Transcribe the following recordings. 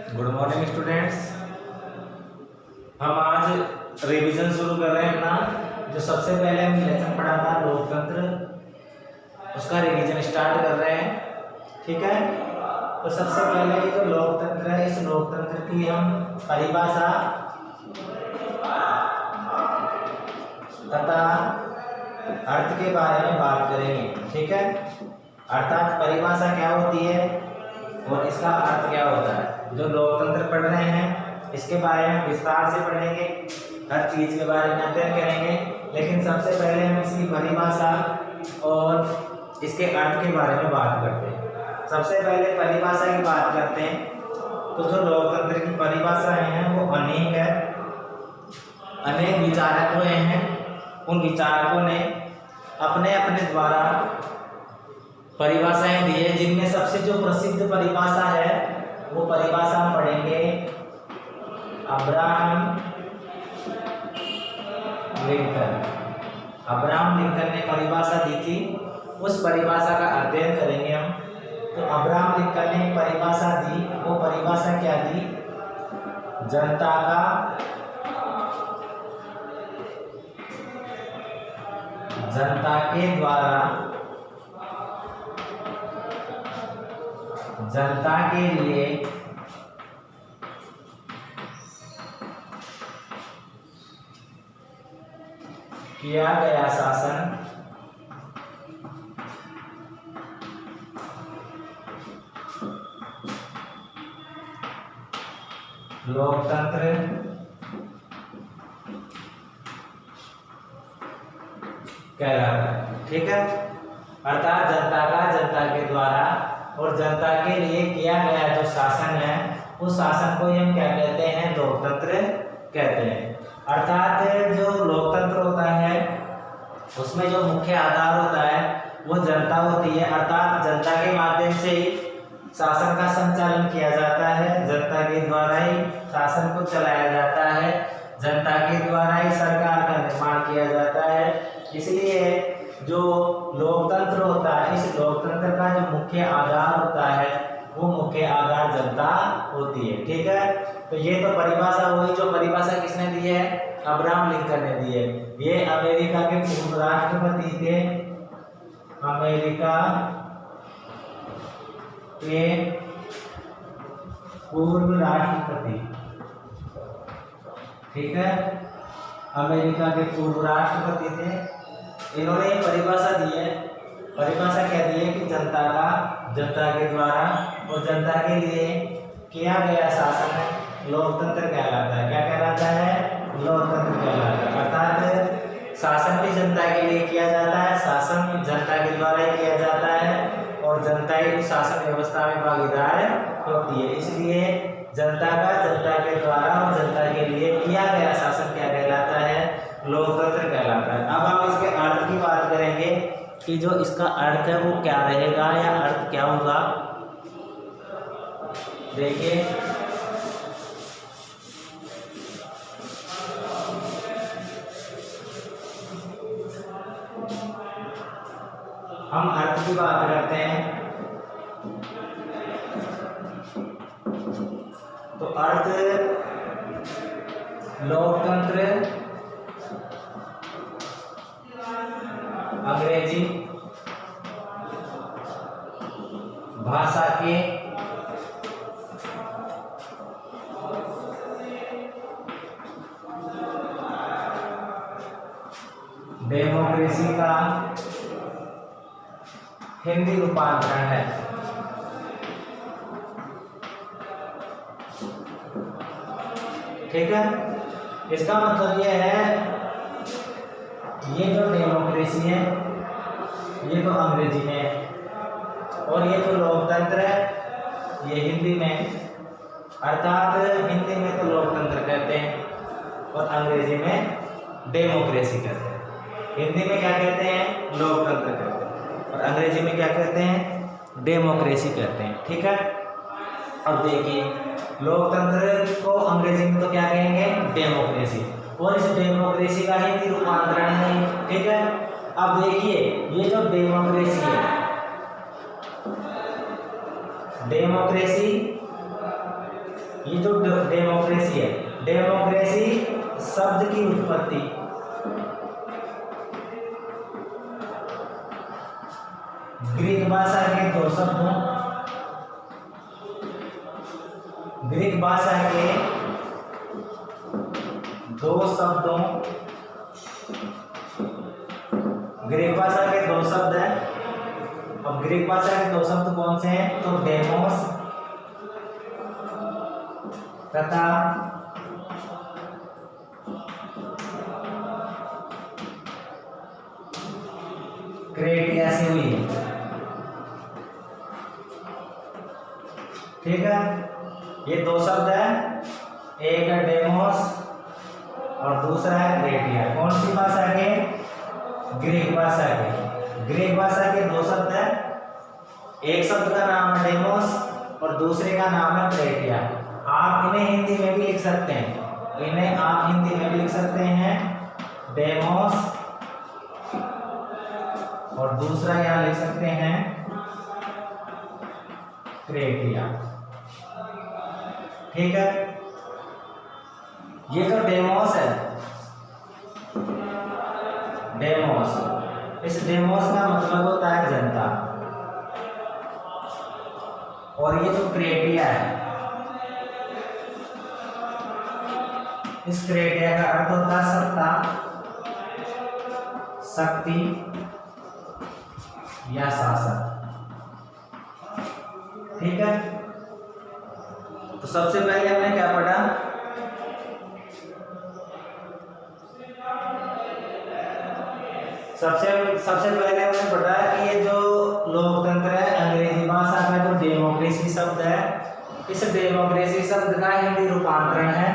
Good morning students. हम आज revision शुरू कर रहे हैं अपना। जो सबसे पहले हम लेसन पढ़ा था लोकतंत्र, उसका रिवीजन स्टार्ट कर रहे हैं। ठीक है, तो सबसे पहले जो लोकतंत्र है, इस लोकतंत्र की हम परिभाषा तथा अर्थ के बारे में बात करेंगे। ठीक है, अर्थात परिभाषा क्या होती है और इसका अर्थ क्या होता है। जो लोकतंत्र पढ़ रहे हैं इसके बारे में विस्तार से पढ़ेंगे, हर चीज के बारे में अध्ययन करेंगे। लेकिन सबसे पहले हम इसकी परिभाषा और इसके अर्थ के बारे में बात करते हैं। सबसे पहले परिभाषा की बात करते हैं तो जो लोकतंत्र की परिभाषाएं हैं वो अनेक है। अनेक विचारक हुए हैं, उन विचारकों ने अपने अपने द्वारा परिभाषाएं दी है, जिनमें सबसे जो प्रसिद्ध परिभाषा है वो परिभाषा हम पढ़ेंगे अब्राहम लिंकन। अब्राहम लिंकन ने परिभाषा दी थी, उस परिभाषा का अध्ययन करेंगे हम। तो अब्राहम लिंकन ने परिभाषा दी, वो परिभाषा क्या दी? जनता के द्वारा जनता के लिए किया गया शासन लोकतंत्र कहलाता है। ठीक है, अर्थात जनता के द्वारा और जनता के लिए किया गया जो शासन है, उस शासन को हम क्या कहते हैं? लोकतंत्र कहते हैं। अर्थात जो लोकतंत्र होता है उसमें जो मुख्य आधार होता है वो जनता होती है। अर्थात जनता के माध्यम से ही शासन का संचालन किया जाता है, जनता के द्वारा ही शासन को चलाया जाता है, जनता के द्वारा ही सरकार का निर्माण किया जाता है। इसलिए जो लोकतंत्र होता है, इस लोकतंत्र का जो मुख्य आधार होता है वो मुख्य आधार जनता होती है। ठीक है, तो ये तो परिभाषा हुई। जो परिभाषा किसने दी है? अब्राहम लिंकन ने दी है। ये अमेरिका के पूर्व राष्ट्रपति थे, अमेरिका के पूर्व राष्ट्रपति। ठीक है, अमेरिका के पूर्व राष्ट्रपति थे। इन्होंने परिभाषा दी है। परिभाषा क्या दी है कि जनता के द्वारा और जनता के लिए किया गया शासन लोकतंत्र कहलाता है। क्या कहलाता है? लोकतंत्र कहलाता है। अर्थात शासन भी जनता के लिए किया जाता है, शासन जनता के द्वारा ही किया जाता है और जनता ही उस शासन व्यवस्था में भागीदार होती है। इसलिए जनता के द्वारा और जनता के लिए किया गया शासन क्या कहलाता है? लोकतंत्र कहलाता है। अब हम इसके अर्थ की बात करेंगे कि जो इसका अर्थ है वो क्या रहेगा या अर्थ क्या होगा। देखिए, हम अर्थ की बात करते हैं तो अर्थ लोकतंत्र अंग्रेजी भाषा के डेमोक्रेसी का हिंदी रूपांतरण है। ठीक है, इसका मतलब यह है, ये जो डेमोक्रेसी है ये तो अंग्रेजी में है और ये जो लोकतंत्र है ये हिंदी में। अर्थात हिंदी में तो लोकतंत्र कहते हैं और अंग्रेजी में डेमोक्रेसी कहते हैं। हिंदी में क्या कहते हैं? लोकतंत्र कहते हैं और अंग्रेजी में क्या कहते हैं? डेमोक्रेसी कहते हैं। ठीक है, अब देखिए, लोकतंत्र को अंग्रेजी में तो क्या कहेंगे? डेमोक्रेसी, और इस डेमोक्रेसी का हिंदी रूपांतरण है। ठीक है, अब देखिए ये जो डेमोक्रेसी है, डेमोक्रेसी ये जो डेमोक्रेसी है, डेमोक्रेसी शब्द की उत्पत्ति ग्रीक भाषा के दो शब्दों, ग्रीक भाषा के दो शब्दों, ग्रीक भाषा के दो शब्द हैं। अब ग्रीक भाषा के दो शब्द कौन से हैं? तो डेमोस तथा क्रेटिया से हुई है। ठीक है, ये दो शब्द है, एक है डेमोस और दूसरा है क्रेटिया। कौन सी भाषा के? ग्रीक भाषा के। ग्रीक भाषा के दो शब्द है, एक शब्द का नाम है डेमोस और दूसरे का नाम है क्रेटिया। आप इन्हें हिंदी में भी लिख सकते हैं, इन्हें आप हिंदी में भी लिख सकते हैं डेमोस, और दूसरा यहाँ लिख सकते हैं क्रेटिया। ठीक है, ये जो डेमोस है, डेमोस, इस डेमोस का मतलब होता है जनता, और ये जो क्रेटिया है, इस क्रेटिया का अर्थ होता है सत्ता, शक्ति या शासन। ठीक है, तो सबसे पहले हमने क्या पढ़ा? सबसे पहले हमने पढ़ा कि ये जो लोकतंत्र है, अंग्रेजी भाषा का जो डेमोक्रेसी शब्द है, इस डेमोक्रेसी शब्द का हिंदी रूपांतरण है।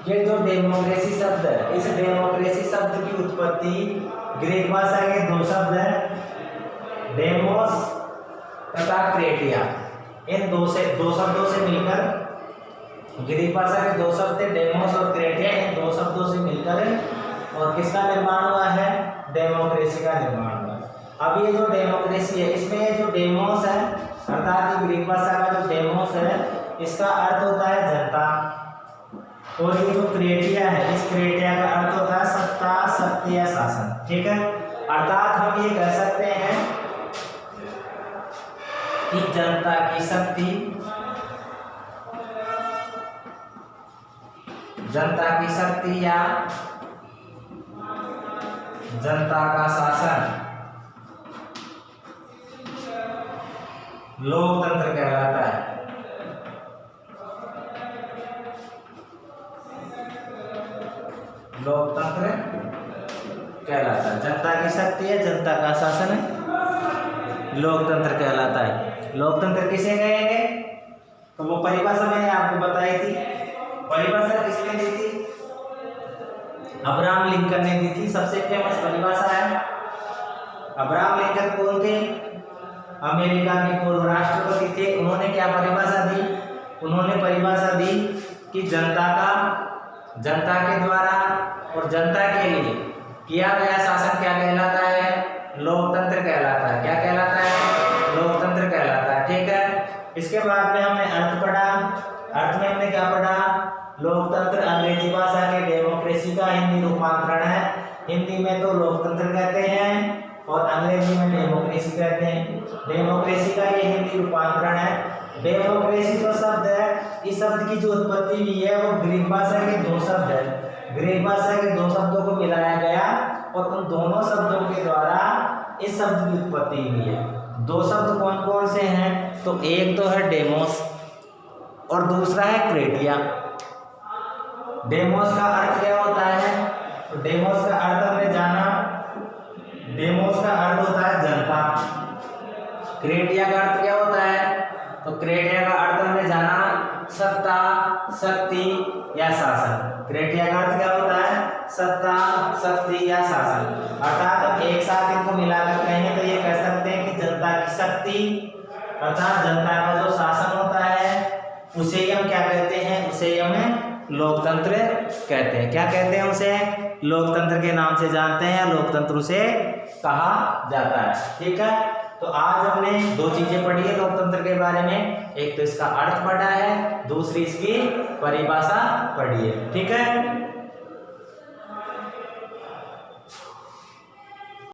ये जो डेमोक्रेसी शब्द है, इस डेमोक्रेसी शब्द की उत्पत्ति ग्रीक भाषा के दो शब्द हैं, डेमोस तथा क्रेटिया। इन दो शब्दों से मिलकर, ग्रीक भाषा के दो शब्द थे डेमोस और क्रेटिया, इन दो शब्दों से मिलकर और किसका निर्माण हुआ है? डेमोक्रेसी का निर्माण हुआ। अब ये जो डेमोक्रेसी है, इसमें ये जो डेमोस है, अर्थात ये ग्रीक भाषा का जो डेमोस है, इसका अर्थ होता है जनता, और ये जो क्रेटिया है, इस क्रेटिया का अर्थ होता है सत्ता, शक्ति या शासन। ठीक है, अर्थात हम ये कह सकते हैं कि जनता की शक्ति, जनता की शक्ति या जनता का शासन लोकतंत्र कहलाता है। लोकतंत्र कहलाता है, जनता की शक्ति है, जनता का शासन है, लोकतंत्र कहलाता है। लोकतंत्र किसे कहेंगे? तो वो परिभाषा मैंने आपको बताई थी। परिभाषा किसने दी थी? अब्राहम लिंकन ने दी थी। सबसे फेमस परिभाषा है। अब्राहम लिंकन कौन थे? अमेरिका के पूर्व राष्ट्रपति थे। उन्होंने क्या परिभाषा दी? उन्होंने परिभाषा दी कि जनता के द्वारा और जनता के लिए किया गया शासन क्या कहलाता है? लोकतंत्र कहलाता है। क्या कहलाता है? लोकतंत्र कहलाता है। ठीक है, इसके बाद में हमने अर्थ पढ़ा। अर्थ में हमने क्या पढ़ा? लोकतंत्र अंग्रेजी भाषा के डेमोक्रेसी का हिंदी रूपांतरण है। हिंदी में तो लोकतंत्र कहते हैं और अंग्रेजी में डेमोक्रेसी कहते हैं। डेमोक्रेसी का ये हिंदी रूपांतरण है। डेमोक्रेसी जो शब्द है, इस शब्द की जो उत्पत्ति हुई है वो ग्रीक भाषा के दो शब्द है। ग्रीक भाषा के दो शब्दों को मिलाया गया और उन दोनों शब्दों के द्वारा इस शब्द की उत्पत्ति हुई है। दो शब्द कौन कौन से हैं? तो एक तो है डेमोस और दूसरा है क्रेटिया। डेमोस का अर्थ क्या होता है? तो डेमोस का अर्थ हमने जाना, डेमोस का अर्थ होता है जनता। क्रेटिया का अर्थ क्या होता है? तो क्रेटिया का अर्थ हमने जाना सत्ता, शक्ति या शासन। क्रेटिया का अर्थ क्या होता है? सत्ता, शक्ति या शासन। अर्थात हम एक साथ इनको मिलाकर कहें तो ये कह सकते हैं कि जनता की शक्ति अर्थात जनता का जो शासन होता है उसे ही हम क्या कहते हैं? उसे ही हमें लोकतंत्र कहते हैं। क्या कहते हैं उसे? लोकतंत्र के नाम से जानते हैं, लोकतंत्र उसे कहा जाता है। ठीक है, तो आज हमने दो चीजें पढ़ी है लोकतंत्र के बारे में, एक तो इसका अर्थ पढ़ा है, दूसरी इसकी परिभाषा पढ़ी है। ठीक है।